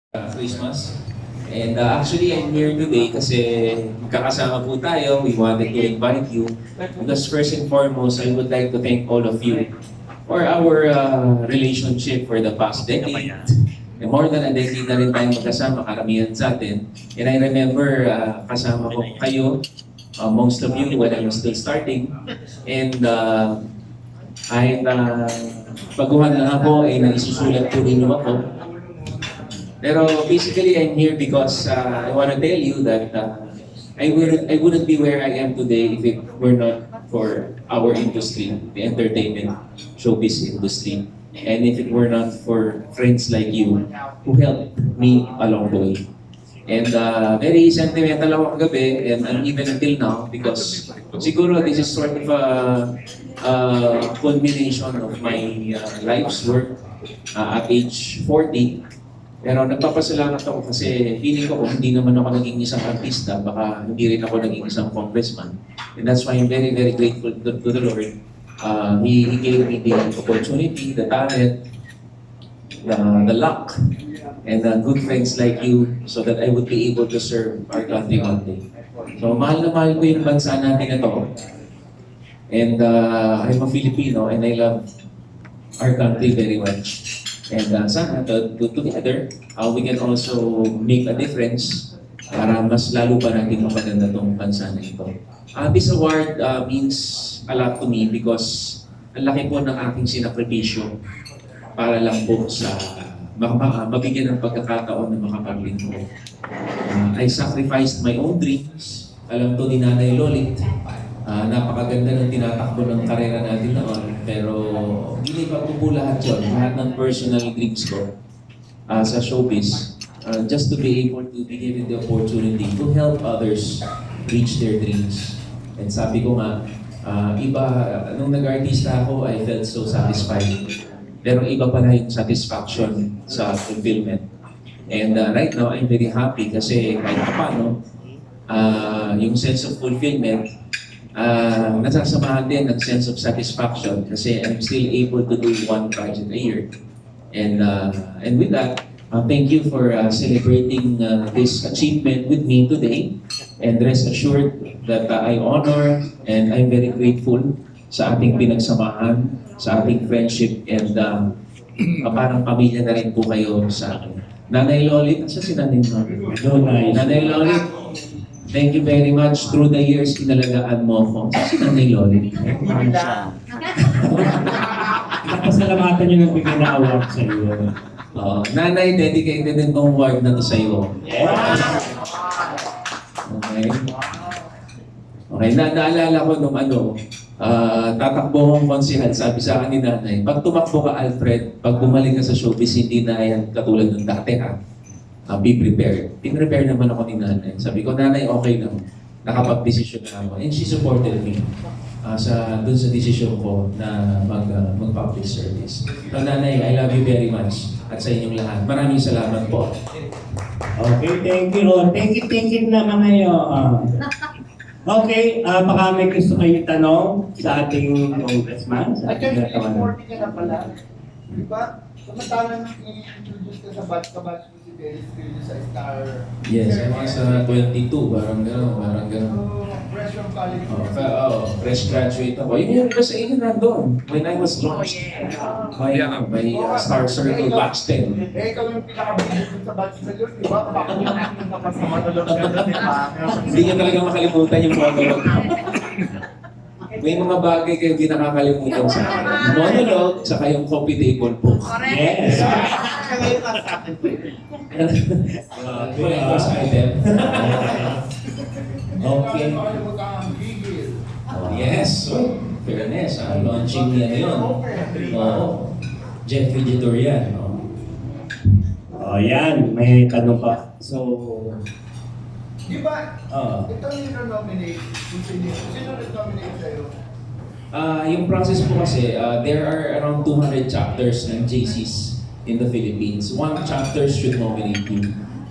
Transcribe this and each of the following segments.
Christmas. And actually, I'm here today kasi kakasama po tayo. We wanted to invite you. Because first and foremost, I would like to thank all of you for our relationship for the past decade. And more than a decade na rin tayong magkasama, karamihan sa atin. And I remember kasama ko kayo, most of you when I was still starting. And kahit baguhan lang ako, naisusulat po rin ako. Pero basically, I'm here because I want to tell you that I wouldn't be where I am today if it were not for our industry, the entertainment showbiz industry, and if it were not for friends like you who helped me along the way. And very sentimental ako kagabi, and even until now, because siguro this is sort of a culmination of my life's work at age 40. Pero nagpapasalamat ako kasi feeling ko kung hindi naman ako naging isang artista, baka hindi rin ako naging isang congressman. And that's why I'm very, very grateful to the Lord. He gave me the opportunity, the talent, the luck, and good friends like you so that I would be able to serve our country one day. So mahal na mahal ko yung bansa natin na to. And I'm a Filipino and I love our country very much. And sana together, we can also make a difference para mas lalo pa natin mapaganda itong bansa na ito. This award means a lot to me because ang laki po ng aking sinakripisyo para lang po sa mabigyan ng pagkakataon na makapaglingkod. I sacrificed my own dreams. Alam to ni Nanay Lolit. Napakaganda ng tinatakbo ng karera natin noon, pero hindi pa po lahat yun. Lahat ng personal dreams ko sa showbiz, just to be able to be given the opportunity to help others reach their dreams. And sabi ko nga, iba, nung nag-artista ako, I felt so satisfied. Pero iba pala yung satisfaction sa fulfillment. And right now, I'm very happy kasi kahit paano, yung sense of fulfillment, nasasamahan din ng sense of satisfaction kasi I'm still able to do one project a year. And with that, thank you for celebrating this achievement with me today. And rest assured that I honor and I'm very grateful sa ating pinagsamahan, sa ating friendship, and parang pamilya na rin po kayo sa akin. Nanay Lolit, asa si Nanay Lolit? Nanay Lolit, thank you very much. Through the years, inalagaan mo ako. Si Nanay Lolit. Pasalamatan nyo ng bigay na award sa iyo. Nanay, dedicated din tong award na to sa iyo. Okay. Okay, naalala ko nung tatakbo akong konsihal, sabi sa akin ni Nanay, pag tumakbo ka, Alfred, pag bumalik ka sa showbiz, hindi na yan katulad ng dati, ha? Be prepared. Pinrepare naman ako ni Nanay. Sabi ko, Nanay, okay lang. Nakapag-desisyon na ako. And she supported me dun sa desisyon ko na mag-public service. So, Nanay, I love you very much. At sa inyong lahat. Maraming salamat po. Okay, thank you, Ron. Thank you naman kayo. Okay, baka may gusto kayo tanong sa ating congressman. Sa ating Actually, 40 ka na pala. Di ba? Samantalang i-introduce ka sa batch mo si Dennis Filio sa Star. Yes, I was 22, parang gano'n. Fresh from college. Fresh graduate ako. Yun yung sa inyo nandun. When I was launched by Star Circle Batch 10. Ikaw yung pinaka-bigyan sa batch sa Diyos, di ba? Baka yung nakapasamatulog ka doon, di ba? Hindi niya talaga makalimutan yung monologue. May mga bagay kayo hindi nakakalimutan sa akin. Monologue, saka yung coffee table book. Yes. Ngayon ka sa akin. Collector's item. Okay. Yes. So, fairness. Launching niya yun. Jeffrey Editorial. Yan. May tanong pa. So, Di ba? Ito yung nominate. Sino nag-nominate sa'yo? Yung process po kasi, there are around 200 chapters ng JCs in the Philippines. One chapter should nominate you.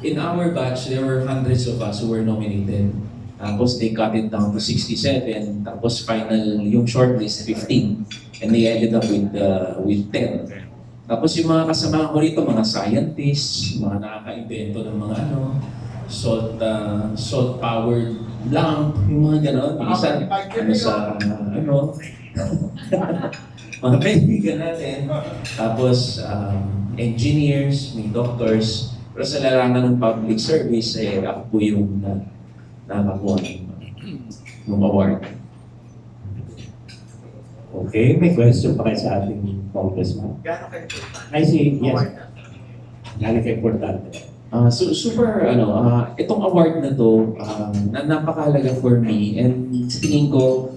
In our batch, there were hundreds of us who were nominated. Tapos they cut it down to 67. Tapos final, yung shortlist, 15. And they ended up with 10. Tapos yung mga kasama ko rito, mga scientists, mga nakaka-invento ng mga salt-powered lamp, yung mga gano'n. Yung isa, mga kaibigan natin. Tapos, engineers, may doctors. Pero sa larangan ng public service, ako po yung nakakuha ng award. Okay, may question pa kayo sa ating congressman. Gano'n kayo importante? I see, yes. Gano'n kayo importante. Super, itong award na to, napakahalaga for me. And sa tingin ko,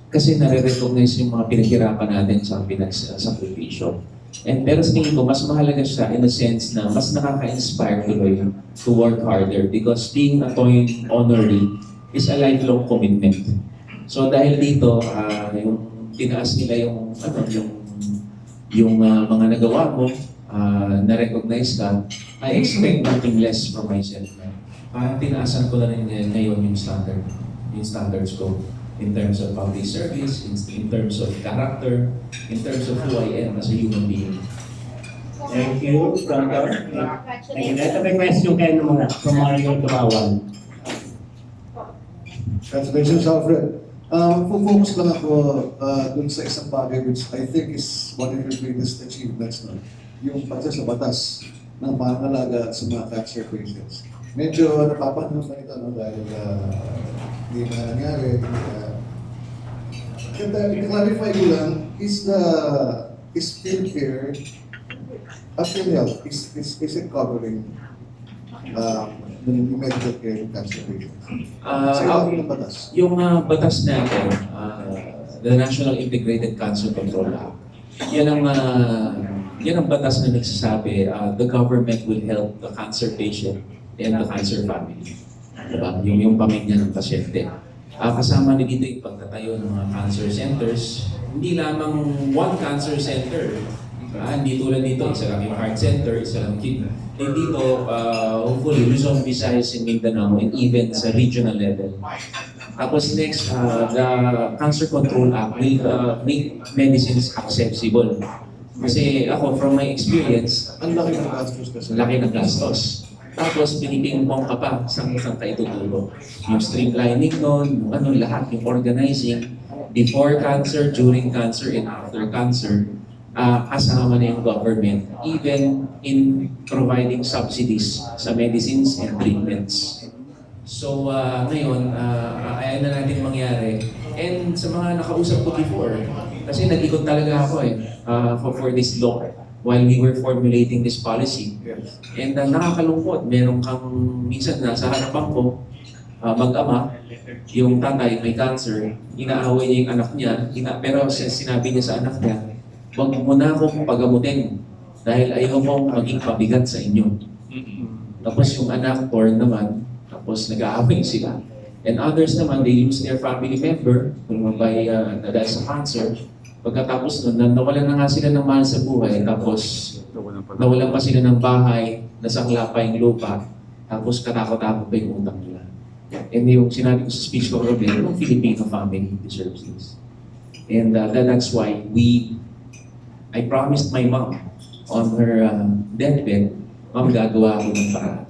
kasi nare-recognize yung mga pinaghirapan natin sa pinagsakripisyo. And pero sa tingin ko, mas mahalaga siya in a sense na mas nakaka-inspire tuloy to work harder because being a Toy honoree is a lifelong commitment. So dahil dito, yung tinaas nila yung mga nagawa mo, na-recognize ka, I expect nothing less from myself. Tinaasan ko na rin ngayon yung standards ko in terms of public service, in terms of character, in terms of who I am as a human being. Thank you, Dr. Thank you. Ito may question kayo naman from Mario Tumawan. Congratulations, Alfred. Focus lang ako dun sa isang bagay which I think is one of your greatest achievements, no? Yung pagsa sa batas ng pangalaga sa mga cancer patients. Medyo napapanahon na ito, no? Dahil hindi na nangyari. I-clarify ko lang, is field care at health, is it covering yung medical care ng cancer patients? Sa ilalim ng batas. Yung batas natin, the National Integrated Cancer Control Act, yan ang batas na nagsasabi, the government will help the cancer patient and the cancer family. Diba? Yung pamilya ng pasyente. Kasama na dito yung pagtatayo ng mga cancer centers. Hindi lamang one cancer center. Hindi tulad dito, isa lang yung heart center, isa lang kidney. Dito, hopefully, Luzon, Visayas, and Mindanao, and even sa regional level. Tapos next, the Cancer Control Act will make medicines accessible. Kasi ako, from my experience, Ang laki ng gastos kasi. laki ng gastos. Tapos, pinipingpong ka pa saan ka ituturo. Yung streamlining nun, lahat, yung organizing, before cancer, during cancer, and after cancer, kasama na yung government, even in providing subsidies sa medicines and treatments. So, ngayon, ayaw na natin mangyari. And sa mga nakausap ko before, kasi nag-ikot talaga ako for this law while we were formulating this policy. Yes. And nakakalungkot, meron kang minsan nasa harapan ko, mag-ama, yung tatay may cancer, inaaway niya yung anak niya, pero sinabi niya sa anak niya, huwag mo na akong pagamutin dahil ayaw mong maging pabigat sa inyo. Tapos yung anak, torn naman, tapos nag-aaway sila. And others naman, they lose their family member dahil sa cancer. Pagkatapos nun, nawalan na nga sila ng mahal sa buhay, tapos nawalan pa sila ng bahay, nasangla pa yung lupa, tapos katakot-takot pa yung utang nila. And yung sinabi ko sa speech ko, yung Filipino family deserves this. And that's why I promised my mom on her deathbed, Ma'am, gagawa ako ng paraan.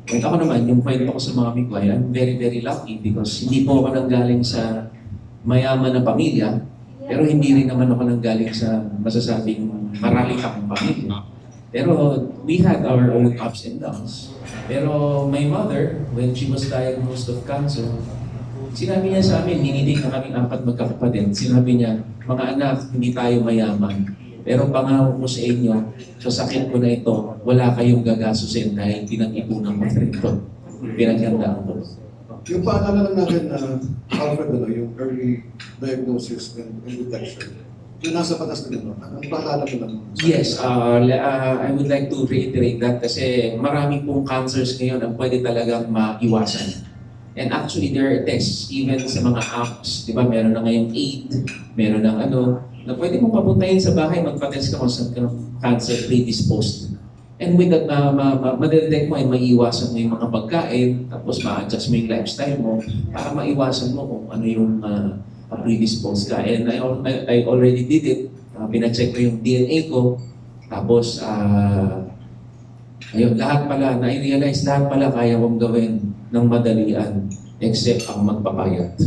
And ako naman, yung kwento ko sa mami ko, I'm very, very lucky because hindi po ako nanggaling sa mayaman na pamilya, pero hindi rin naman ako nanggaling sa masasabing maralikang pamilya. Pero we had our own ups and downs. Pero my mother, when she was diagnosed of cancer, sinabi niya sa amin, hinidig na kaming 4 magkakapatid, sinabi niya, mga anak, hindi tayo mayaman. Pero pangako ko sa inyo, sa sakit ko na ito, wala kayong gagasusin dahil pinag-ipunan ko na ito. Pinaghandaan ko. Yung paalala lang natin na Alfred, yung early diagnosis and detection, yung nasa patas na gano'n, ang paalala mo lang? Yes, I would like to reiterate that kasi marami pong cancers ngayon ang pwede talagang maiwasan. And actually, there are tests, even sa mga apps, di ba, meron na ngayong aid, meron ng na pwede mong papuntahin sa bahay, magpa-test ka kung saan ka cancer predisposed. And with that, madedetect mo ay maiiwasan mo yung mga pagkain, tapos ma-adjust mo yung lifestyle mo para maiwasan mo kung ano yung predisposed ka. And I already did it. Pina-check ko yung DNA ko. Tapos, ayun, lahat pala, na-realize lahat pala kaya kong gawin ng madalian except ang magpapayat.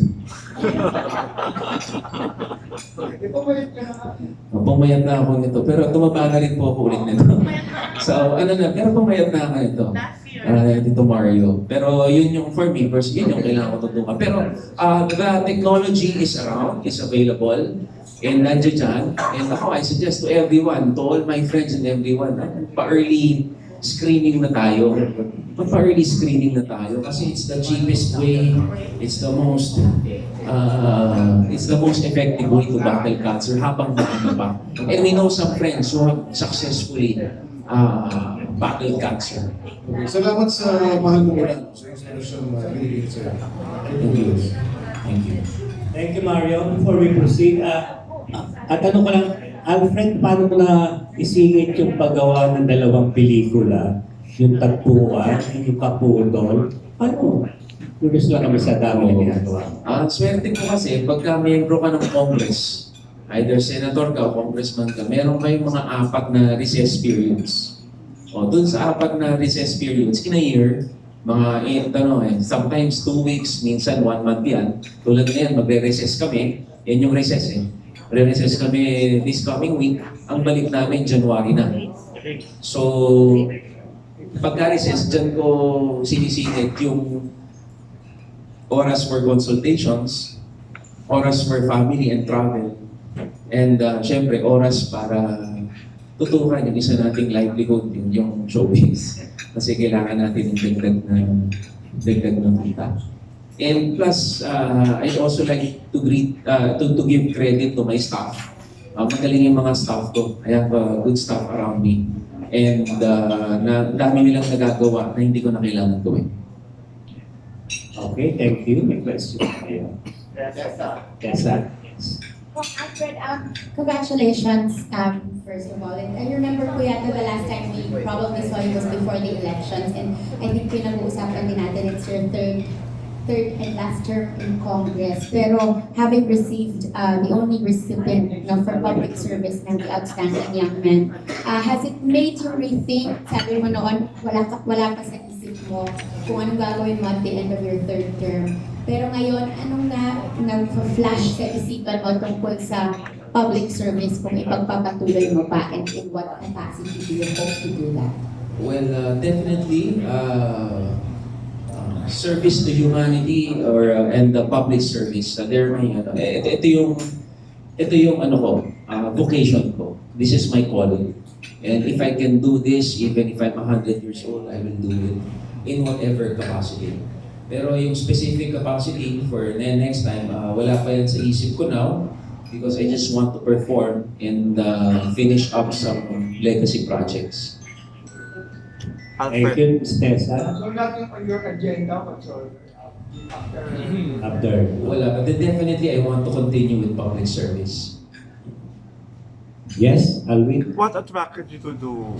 Ipapalit ka na. Pumayat na ako nito, pero tumaba na rin po ako ulit nito. So, ano na, pero pumayat na ako nito. Dito Mario. Pero yun yung, for me, first, yun yung kailangan ko tutukan. Pero the technology is around, is available, and nandiyan dyan. And ako, I suggest to everyone, to all my friends and everyone, pa-early screening na tayo. Pa-early screening na tayo kasi it's the cheapest way, it's the most effective way to battle cancer habang maaga pa. And we know some friends who have successfully battled cancer. Okay, salamat sa mahal mo mula sa inspiration na binigay sa'yo. Thank you. Thank you. Thank you, Mario. Before we proceed, at ano ko lang, Alfred, paano mo na isingit yung paggawa ng dalawang pelikula? Yung Tagpuan, yung Kaputol? Ano? Curious lang kami sa dami na ginagawa. Swerte ko kasi, pagka miyembro ka ng Congress, either senator ka o congressman ka, meron kayong mga 4 na recess periods. O, dun sa 4 na recess periods, in a year, sometimes 2 weeks, minsan 1 month yan. Tulad ngayon, magre-recess kami. Yan yung recess eh. Magre-recess kami this coming week. Ang balik namin, January na. So, pagka-recess, dyan ko sinisingit yung oras for consultations, oras for family and travel, and syempre, oras para tutukan yung isa nating livelihood, yung showbiz. Kasi kailangan natin yung dagdag ng kita. And plus, I'd also like to give credit to my staff. Magaling yung mga staff ko. I have good staff around me. And dami nilang nagagawa na hindi ko na kailangan gawin. Okay, thank you. May question kayo. Tessa. Oh, Alfred, congratulations, first of all. And I remember po yata the last time we probably saw you was before the elections. And I think pinag-uusapan din natin it's your third and last term in Congress. Pero having received the only recipient for public service ng the Outstanding Young Man, has it made you rethink, sabi mo noon, wala pa sa isip mo kung anong gagawin mo at the end of your third term. Pero ngayon, anong nag-flash sa isipan mo tungkol sa public service kung ipagpapatuloy mo pa and in what capacity do you hope to do that? Well, definitely, service to humanity and the public service. Ito yung ano ko, vocation ko. This is my calling. And if I can do this, even if I'm 100 years old, I will do it in whatever capacity. Pero yung specific capacity for next time, wala pa yan sa isip ko now because I just want to perform and finish up some legacy projects. Thank you, Tessa. So nothing on your agenda whatsoever After. Wala, but then definitely I want to continue with public service. Yes, Alvin? What attracted you to do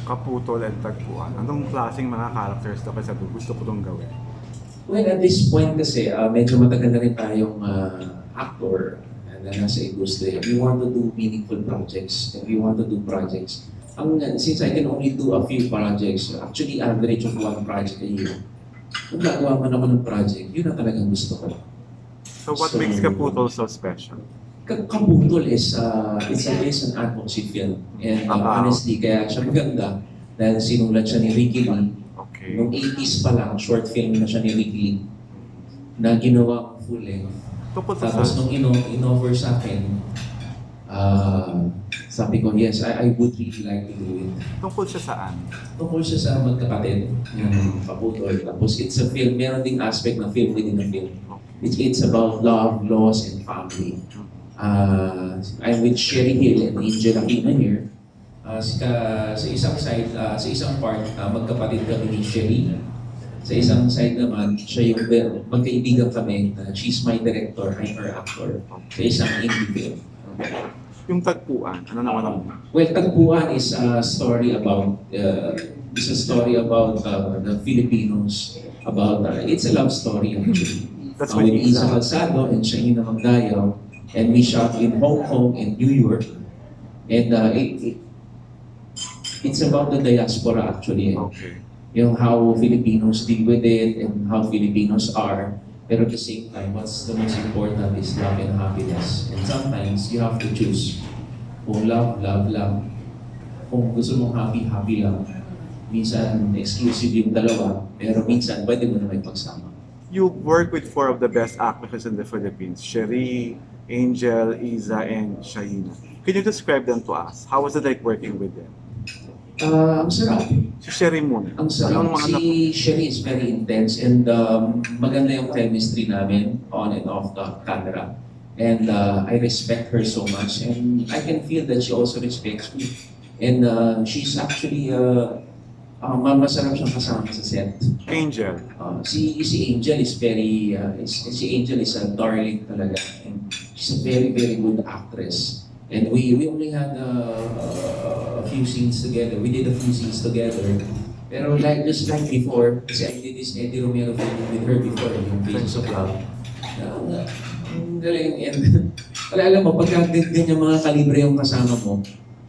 Kaputol and Tagpuan? Anong klaseng mga characters na kasi gusto ko itong gawin? Well, at this point kasi, medyo matagal na rin tayong actor na nasa industriya. We want to do meaningful projects and we want to do projects. Since I can only do a few projects, actually average of 1 project a year. Kung gagawa man ako ng project, yun na talagang gusto ko. So what makes Kaputol so special? Kaputol is an advocacy film. And honestly, kaya siya maganda dahil sinulat siya ni Ricky Lee. Okay. Noong 80s pa lang, short film na siya ni Ricky Lee na ginawa full length. Tungkol sa Tapos nung in-offer sa akin, sabi ko, yes, I would really like to do it. Tungkol siya saan? Tungkol siya sa magkapatid, yung Kaputol. Tapos it's a film, meron ding aspect ng film within a film. It's about love, loss, and family. I'm with Sherry Hill and Angel Aquino here. Sa isang part, magkapatid kami ni Sherry. Sa isang side naman, siya yung magkaibigan kami. She's my director, I'm her actor. Sa isang indie film. Yung Tagpuan, ano naman ang... Well, Tagpuan is a story about the Filipinos. It's a love story actually. That's With when Isa Calzado and Shaina Magdayaw, and we shot in Hong Kong and New York. And it's about the diaspora actually. Okay. Yung how Filipinos deal with it and how Filipinos are. Pero at the same time, what's the most important is love and happiness. And sometimes, you have to choose. Kung love, love lang. Kung gusto mong happy, happy lang. Minsan, exclusive yung dalawa. Pero minsan, pwede mo na may pagsama. You work with 4 of the best actresses in the Philippines, Cherie, Angel, Iza, and Shaina. Can you describe them to us? How was it like working with them? Ang sarap. Si Cherie muna. Ang sarap. Anong mga Si Cherie is very intense and maganda yung chemistry namin on and off the camera. And I respect her so much and I can feel that she also respects me. And she's actually, masarap siyang kasama sa set. Angel. Si Angel is very, si Angel is a darling talaga. And she's a very, very good actress. And we only had a few scenes together. We did a few scenes together. Pero just like before, kasi I did this Eddie Romero film with her before, yung Faces of Love. Ang galing. And alam mo, pagka ganyan mga kalibre yung kasama mo,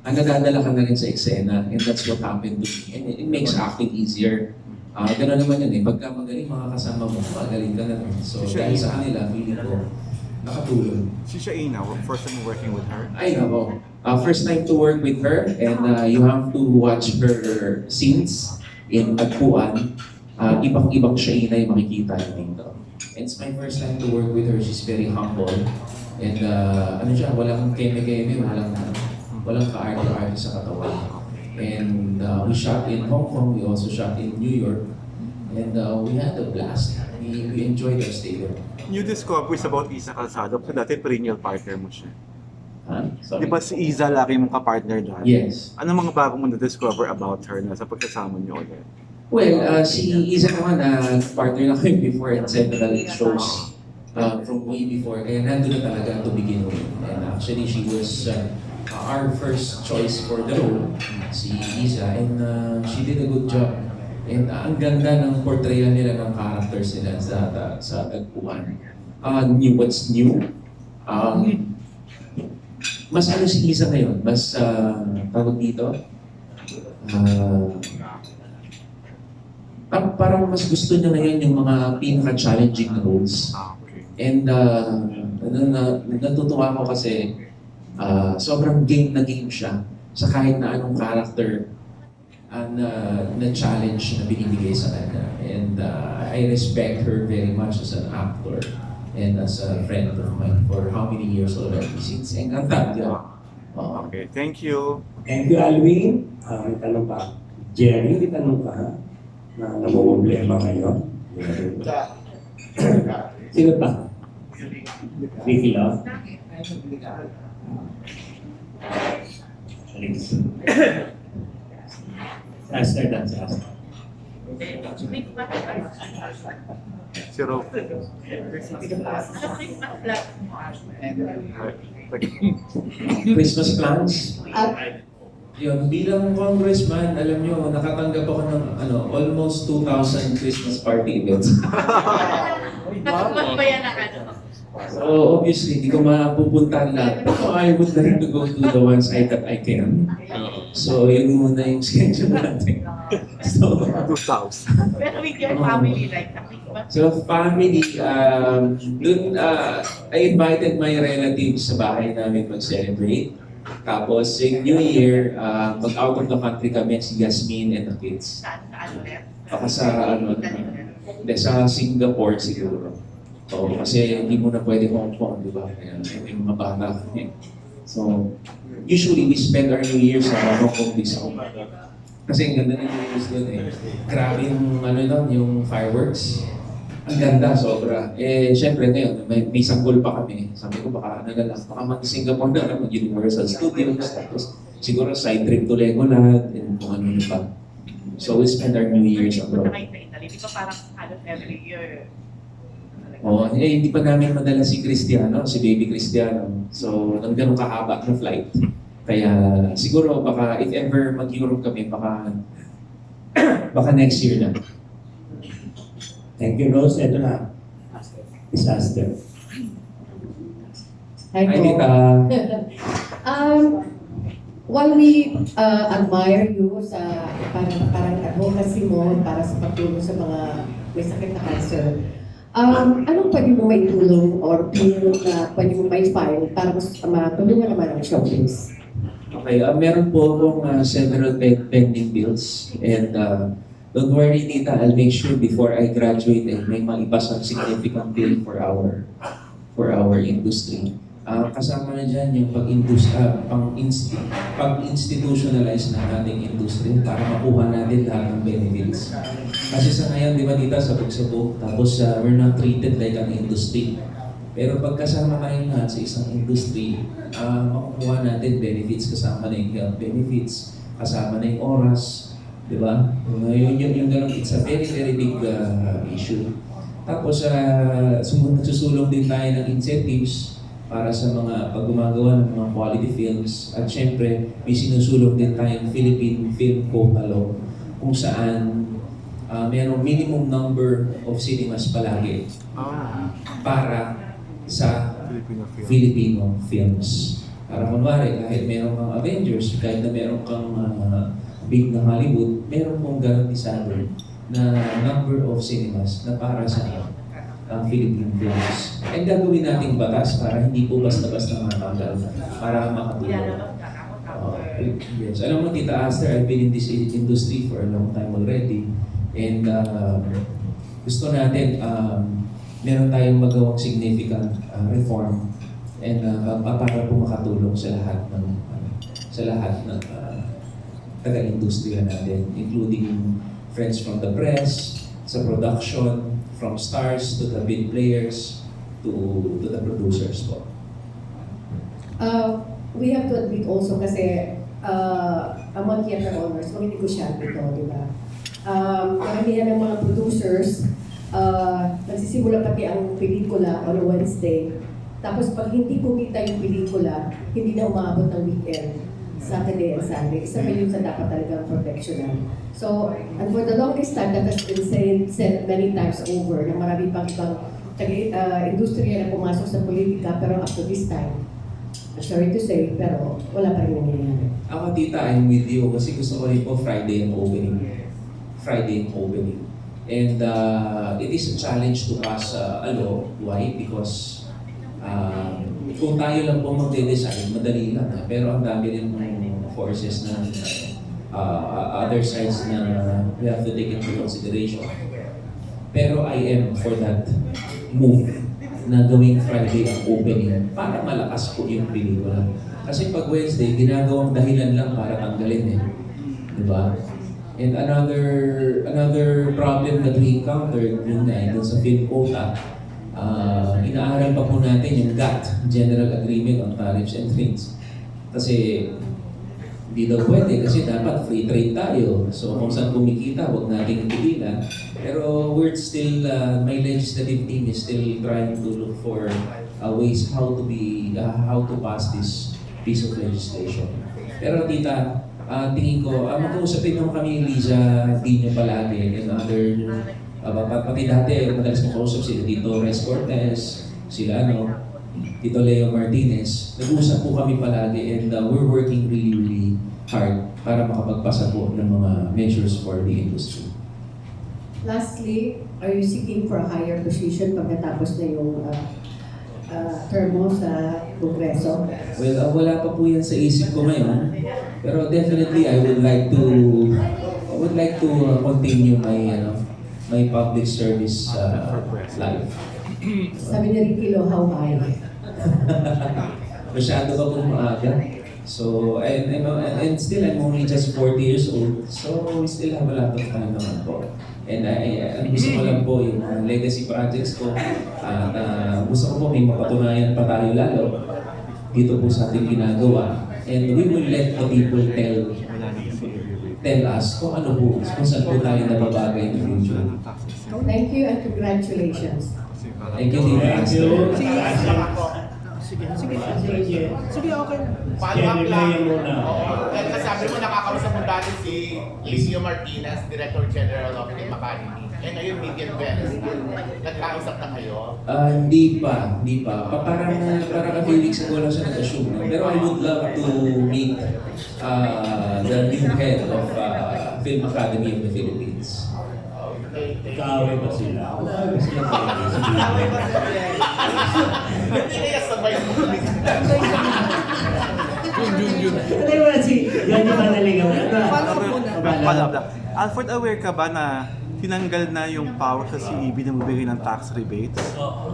nadadala ka na rin sa eksena. And that's what happened to me. And it makes acting easier. Gano'n naman yun eh. Pagka magaling mga kasama mo, magaling ka na rin. So dahil sa kanila, feeling ko, nakatulong. Si Shaina, first time working with her? Ay, nako. First time to work with her and you have to watch her scenes in Tagpuan. Ibang-ibang Shaina yung makikita dito. And it's my first time to work with her. She's very humble. And walang keme-keme, walang ka-arte-arte sa katawan. And we shot in Hong Kong, we also shot in New York. And we had a blast. We enjoyed our stay there. New discoveries about Iza Calzado, kasi dati perennial partner mo siya. Sorry. Di ba si Iza laki mong ka-partner dati? Yes. Ano mga bago mo na-discover about her na sa pagkasama niyo ulit? Well, si Iza naman, partner na kami before in several shows from way before. Kaya nandun na talaga to begin with. And actually, she was our first choice for the role, si Iza. And she did a good job. And ang ganda ng portrayal nila ng characters nila sa Tagpuan. What's new? Mas si Iza ngayon? Mas tawag dito? Parang mas gusto niya ngayon yung mga pinaka-challenging na roles. Okay. And natutuwa ako kasi sobrang game na game siya sa kahit na anong character na challenge na binibigay sa kanya. And I respect her very much as an actor and as a friend of mine for how many years already since Encantadia. Okay, thank you. Thank you, Alvin. May tanong pa. Jerry, may tanong ka ha? Na namumblema ngayon. Sino pa? Ricky Love? Alex. Aster dan si Aster. Si Ro. Christmas plans? Yun, bilang congressman, alam nyo, nakatanggap ako ng almost 2,000 Christmas party events. So obviously, hindi ko mapupuntahan lahat. So I would like to go to the ones that I can. So yun muna yung schedule natin. So, 2,000. Pero with your family, like, so family, I invited my relatives sa bahay namin mag-celebrate. Tapos yung New Year, mag-out of the country kami, si Yasmin and the kids. Baka sa sa Singapore siguro. So, kasi hindi mo na pwede Hong Kong, di ba? Kaya may mga bata kami. So, usually we spend our New Year sa Hong Kong this home. Kasi ang ganda ng New Year's doon eh. Grabe yung yung fireworks. Ang ganda, sobra. Eh, syempre ngayon, may sanggol pa kami. Sabi ko, baka baka mag-Singapore na, mag-Universal Studios, tapos siguro side trip to Legoland, and kung ano pa. So we spend our New Year's abroad. Di ba parang every year? Hindi pa namin madala si Cristiano, si baby Cristiano. So, nang ganun kahaba na flight. Kaya siguro baka if ever mag-Europe kami, baka next year na. Thank you, Rose. Ito na. Disaster. Hi, Hi, po. Tita. while we admire you sa parang advocacy mo para sa pagtulong sa mga may sakit na cancer, anong pwede mo may tulong or bill na pwede mo may file para matulungan naman ang showbiz? Okay, meron po akong several pending bills and don't worry tita, I'll make sure before I graduate ay may maipasang significant bill for our industry. Kasama na dyan yung pag-institutionalize ng ating industry para makuha natin lahat ng benefits. Kasi sa ngayon, di ba tita, sabog-sabog, tapos we're not treated like an industry. Pero pagkasama tayo lahat sa isang industry, makukuha natin benefits, kasama na yung health benefits, kasama na yung oras, di ba? Yung ganun, it's a very, very big issue. Tapos, nagsusulong din tayo ng incentives para sa mga paggumagawa ng mga quality films. At syempre, may sinusulong din tayong Philippine Film Quota Law kung saan mayroong minimum number of cinemas palagi para sa Filipino films. Para kunwari, kahit meron kang Avengers, kahit na meron kang big na Hollywood, meron mong garantisado na number of cinemas na para sa Philippine films. And gagawin nating batas para hindi po basta-basta matanggal, para makatulong. Yes. Alam mo, Tita Aster, I've been in this industry for a long time already. And gusto natin, meron tayong magawang significant reform and para po makatulong sa lahat ng taga-industriya natin, including friends from the press, sa production, from stars to the big players to the producers po. We have to admit also kasi among theater owners, mga negosyante ito, di ba? Karamihan ng mga producers, nagsisimula pati ang pelikula on a Wednesday. Tapos pag hindi kumita yung pelikula, hindi na umabot ng weekend, Saturday and Sunday. Isa pa yun sa dapat talagang protectionan. So, and for the longest time, that has been said many times over, na marami pang ibang industriya na pumasok sa politika, pero up to this time, sorry to say, pero wala pa rin nangyayari. Ako tita, I'm with you kasi gusto ko rin po Friday ang opening. And it is a challenge to pass a law. Why? Because kung tayo lang po magde-decide, madali lang. Pero ang dami rin forces na other sides na we have to take into consideration. Pero I am for that move na gawing Friday ang opening para malakas po yung pelikula. Kasi pag Wednesday, ginagawang dahilan lang para tanggalin Diba? And another problem that we encountered yun dun sa film quota, inaaral pa po natin yung GATT, General Agreement on Tariffs and Things. Kasi hindi daw pwede kasi dapat free trade tayo. So kung saan kumikita, huwag natin itigilan. Pero we're still, my legislative team is still trying to look for ways how to pass this piece of legislation. Pero tita, tingin ko, mag-uusapin naman kami Liza, Dino palagi, and other, pati dati, madalas kong kausap sila dito, Res Cortez, sila Tito Leo Martinez. Nag-uusap po kami palagi and we're working really, really hard para makapagpasa po ng mga measures for the industry. Lastly, are you seeking for a higher position pagkatapos na yung term mo sa Kongreso? Well, wala pa po yan sa isip ko ngayon. Pero definitely, I would like to continue my public service life. Sabi ni Ricky Lo, how high? Masyado pa pong maaga. So, and still, I'm only just 40 years old. So, we still have a lot of time naman po. And ang gusto ko lang po yung legacy projects ko. At gusto ko po may mapatunayan pa tayo lalo dito po sa ating ginagawa. And we will let the people tell us kung ano po, kung saan po tayo nababagay in the future. Thank you and congratulations. Thank you, Tita Aster. Sige, sige. Sige. Sige, okay lang. Follow up lang. Yan muna. Oo. Dahil kasabi mo, nakakausap mo dati si Lizio Martinez, Director General of the Academy. Eh ngayon, Median West. Nagkausap na kayo? Hindi pa. Parang a few weeks ago lang siya nag-assume. Pero I would love to meet the new head of Film Academy of the Philippines. Kaaway ba sila? Wala ba sila? Hindi kaya sabay mo. Ano ba si Yan yung manaligaw? Follow up lang. Alfred, aware ka ba na tinanggal na yung power sa CEB na magbigay ng tax rebates?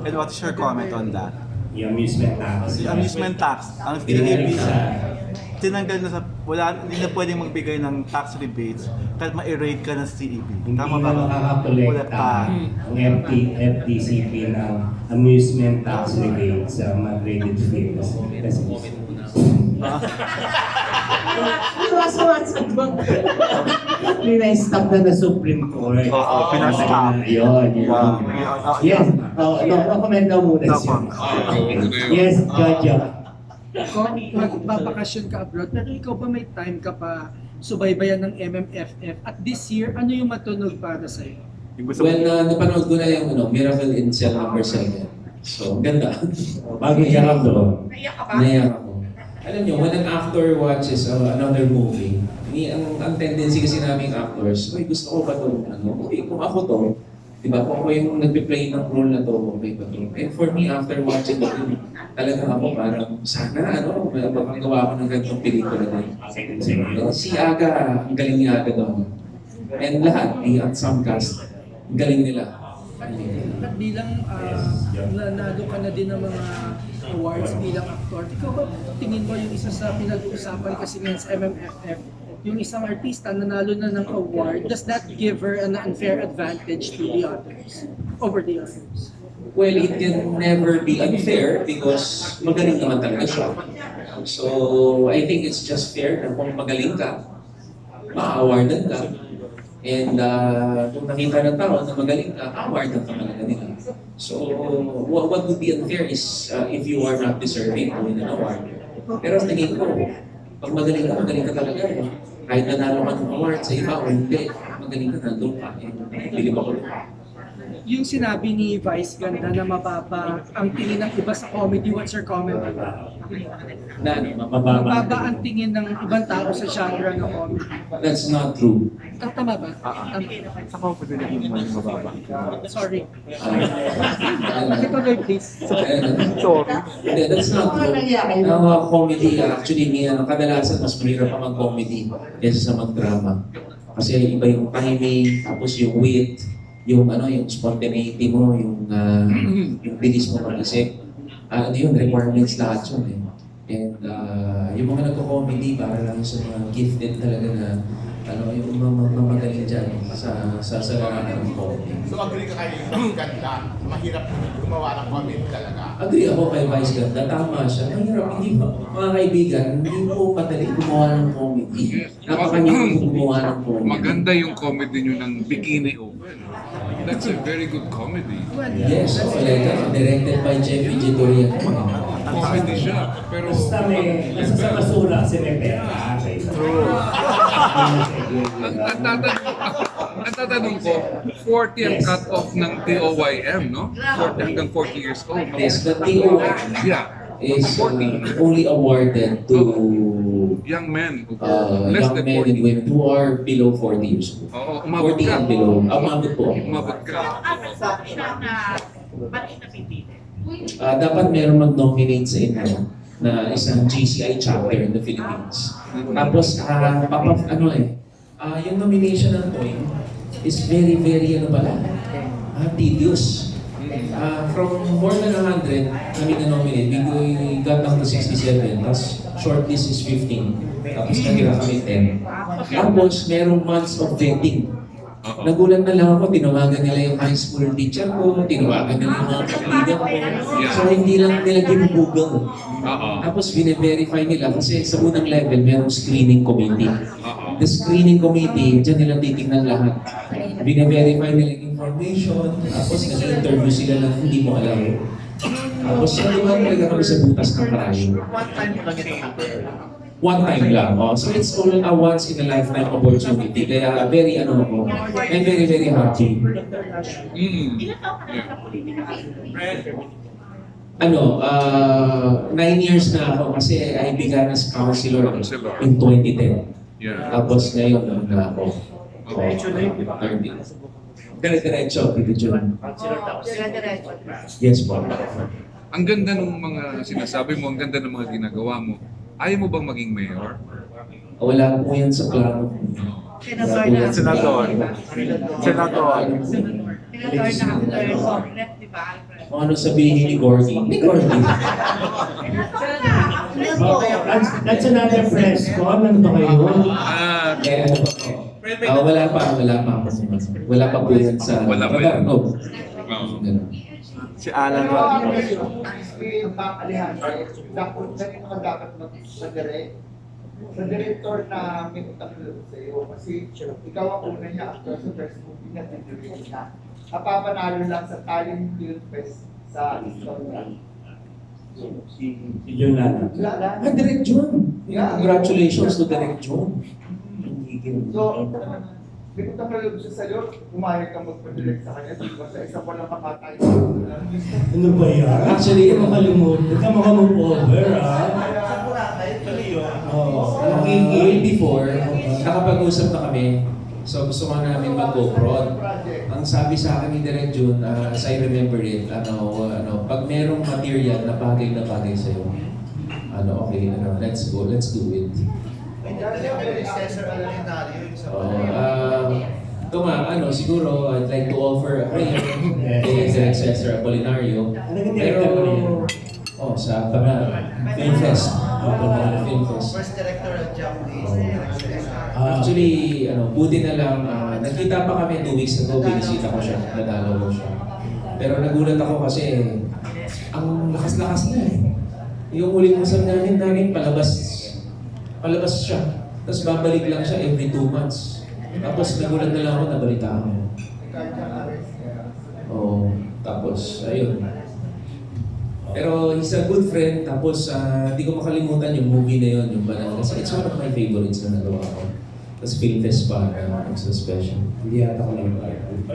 And what is your comment on that? Yung amusement tax. Yung amusement tax, ang CEB tinanggal na sa, hindi na pwedeng magbigay ng tax rebates kahit ma-erase ka ng CEB. Hindi Tama na ba? makakakolekta ang FDCP ng amusement tax rebate sa mga graded films. Hindi na-stop na Supreme Court. Oo, pinastop. Yun. Yes. No-comment daw muna siya. Yes, Judge. Kung magbabakasyon ka abroad, pero ikaw ba may time ka pa subaybayan ng MMFF? At this year, ano yung matunog para sa'yo? Well, napanood ko na yung Miracle in Cell number 7. So, ganda. Bagay ka lang doon. Naiyak ka ba? Naiyak ako. Alam nyo, when an actor watches another movie, ang tendency kasi naming actors, uy, gusto ko ba ito? Kung ako to, diba, kung ako yung nagpe-play ng role na to, okay ba to? And for me, after watching the film, talagang ako parang, sana, makagawa ko ng ganitong pelikula na yun. Si Aga, ang galing ni Aga doon. And lahat, ang some cast, ang galing nila. At bilang nanalo ka na din ng mga awards bilang actor, ikaw ba tingin mo yung isa sa pinag-uusapan kasi ngayon sa MMFF, yung isang artista nanalo na ng award, does that give her an unfair advantage to the others, over the others? Well, it can never be unfair because magaling naman talaga siya. So, I think it's just fair na kung magaling ka, ma-awardan ka. And kung nakita ng tao na magaling ka, awardan ka talaga nila. So, what would be unfair is if you are not deserving to win an award. Pero sa tingin ko, pag magaling ka talaga. Kahit nanalo ka ng award sa iba o hindi, magaling ka, nandun ka. Bilib ako. Yung sinabi ni Vice Ganda na mababa ang tingin ng iba sa comedy, what's your comment on that? Mababa ang tingin ng ibang tao sa genre ng comedy. That's not true. Tama ba? Sa comedy na yung mababa. Sorry. Ituloy please. Sorry. Hindi, that's not true. Ang comedy, actually, kadalasan mas mahirap pa mag-comedy kaysa sa mag-drama. Kasi iba yung timing, tapos yung wit, yung spontaneity mo, yung bilis mo mag-isip. Yun, requirements lahat yun eh. And yung mga nagko-comedy, para lang sa mga gifted talaga na yung mamagaling dyan sa larangan ng comedy. So agree ka kayo yung ganda, mahirap gumawa ng comedy talaga. Agree ako kay Vice Ganda, tama siya. Mahirap, hindi ba, mga kaibigan, hindi po madali gumawa ng comedy. Napakanyang gumawa ng comedy. Maganda yung comedy nyo ng Bikini Open. That's a very good comedy. Yes, directed by Jeffy Jitoria. Comedy siya, pero... Basta sa basura kasi may pera. True. Ang tatanong ko, 40 ang cut-off ng TOYM, no? 40 hanggang 40 years old. Yes, the TOYM is only awarded to young men over less young than men 40. and women who are below 40 years old. Oo, umabot 40 ka. and below. Umabot po. Umabot ka. Sabi siya na ba't napipili? Dapat meron mag-nominate sa inyo na isang GCI chapter in the Philippines. Tapos, yung nomination ng TOYM is very, very, tedious. From more than 100 kami na-nominate, we got down to 67, tapos shortlist is 15, tapos natira kami 10. Tapos, merong months of vetting. Nagulat na lang ako, tinawagan nila yung high school teacher ko, tinawagan nila yung mga kaibigan ko. So, hindi lang nila ginubugang. Tapos, bine-verify nila kasi sa unang level, merong screening committee. The screening committee, dyan nila titignan lahat. Bine-verify nila yung information, tapos nag-interview sila lang hindi mo alam. Tapos nadumaan talaga kami sa butas ng karayo. One time mo lang ito. One time lang. Oh. So it's all a once in a lifetime opportunity. Kaya very ano ako, and very very happy. Ilan taon ka na sa politika? 9 years na ako kasi I began as counselor in 2010. Yeah. Tapos ngayon na ako. 30. Dire-diretso, Tito Jun. Dire-diretso. Yes po. Ang ganda ng mga sinasabi mo, ang ganda ng mga ginagawa mo. Ayaw mo bang maging mayor? Wala po yan sa plano. Senador na. Senador. Senador. Senador na after Congress, di ba, Alfred? Kung ano sabihin ni Gordy. Ni Gordy. Senador na after That's another press con. Ano ba kayo? Kaya ano pa po? Wala pa ako. Wala pa po yan sa Wala pa radar yan. ko. Ganun. Si Alan Pero Rock. ang Ma'am Alejandra, dapat mag-direct sa director na may utang loob sa iyo kasi ikaw ang una niya after sa first movie na tinurili niya. Napapanalo lang sa Talent Film Fest sa Istanbul. Si John Lana. Direct John. Congratulations to Direct John. So, may utang loob siya sa iyo, umayag ka magpa-direct sa kanya, di ba? Sa isa pa lang makatay. Ano ba yan? Actually, makalimutan. Huwag ka makamove over, Way before, nakapag-usap na kami. So gusto nga namin mag-go-prod. Ang sabi sa akin ni Direk Jun, as I remember it, pag merong material na bagay sa'yo, okay, let's go, let's do it. Ito nga, siguro, I'd like to offer a prayer kay Direk Cesar Apolinario. Pero, sa Film Fest. Film Fest. First directorial job is Actually, buti na lang, nagkita pa kami 2 weeks ago, binisita ko siya, nadalaw ko siya. Pero nagulat ako kasi, ang lakas-lakas na eh. Yung huling usap namin, palabas siya. Tapos babalik lang siya every 2 months. Tapos nagulat na lang ako, nabalitaan ko. Tapos, ayun. Pero he's a good friend, tapos di ko makalimutan yung movie na yun, yung Banal. Kasi it's one of my favorites na nagawa ko. Tapos Film Fest pa, it's so special. Hindi yata ko lang. 2007.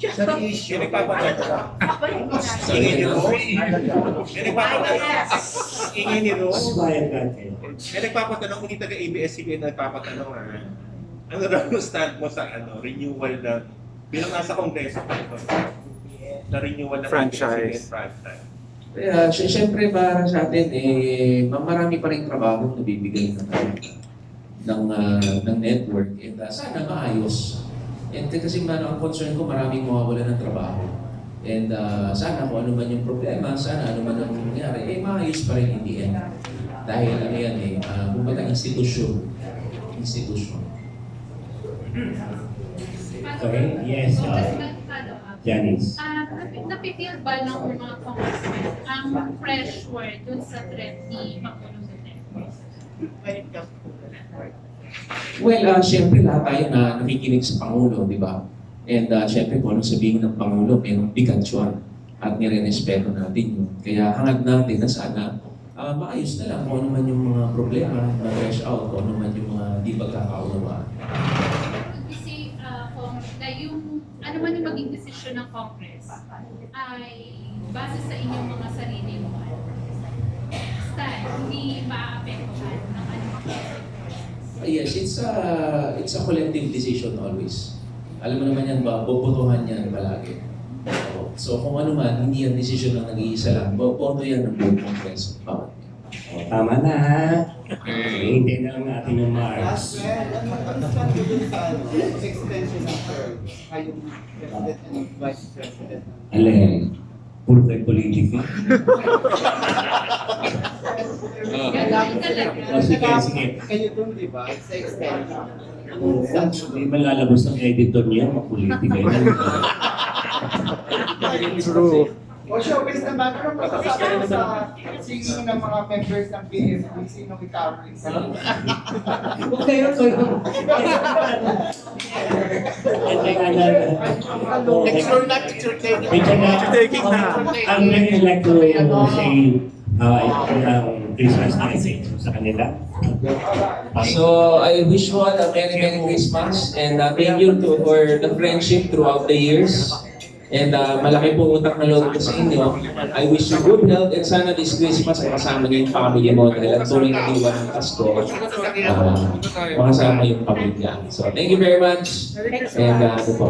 Sa issue, nagpapatanong. Sorry, Ingin ni Rose. Bayad natin. Nagpapatanong, hindi taga Abs-Cbn nagpapatanong ano raw yung stand mo sa renewal na bilang nasa kongreso pa ito na renewal ng Franchise. franchise. Kaya, syempre para sa atin, marami pa rin trabaho na bibigay ng network. And sana maayos. And kasi ang concern ko, maraming mawawala ng trabaho. And sana kung ano man yung problema, sana ano man ang nangyari, maayos pa rin in the end. Dahil kumbaga institusyon. Okay? Yes. Janice. Napifeel ba ng mga congressmen ang pressure dun sa threat ni Pangulong Duterte? Well, syempre lahat tayo na nakikinig sa Pangulo, di ba? And syempre kung ano sabihin ng Pangulo, merong bigat yun. At nire-respeto natin yun. Kaya hangad natin na sana maayos na lang kung ano man yung mga problema, ma-fresh out, kung ano man yung mga di pagkakaunawaan. Kasi na yung ano man yung maging desisyon ng Congress ay base sa inyong mga sarili mo. Stand, hindi maapektuhan ng anong Yes, it's a collective decision always. Alam mo naman yan ba, bobotohan yan palagi. So kung ano man, hindi yan decision ng nag-iisa lang, boboto yan ng buong Kongreso. Tama na ha. Hintay na lang natin yung Mars. Extension of term, kayong president and vice president. Alin? Puro kayo politika. Sige. Kayo dun, di ba? Sa extension. Hindi man lalabas ng editor niya, mapolitika yan. True. O showbiz naman, ano ba sasabi sa singing ng mga members ng PFP? Sinong i-covering sa Huwag kayo. Picture na, picture taking. Picture taking na. Ang really like to say Christmas message sa kanila. So I wish you all a very Merry Christmas and thank you for the friendship throughout the years. And malaki po utang na loob ko sa inyo. I wish you good health and sana this Christmas ay kasama niyo yung family mo dahil ang tuloy na diwa ng Pasko, makasama yung pamilya. So thank you very much and ano po.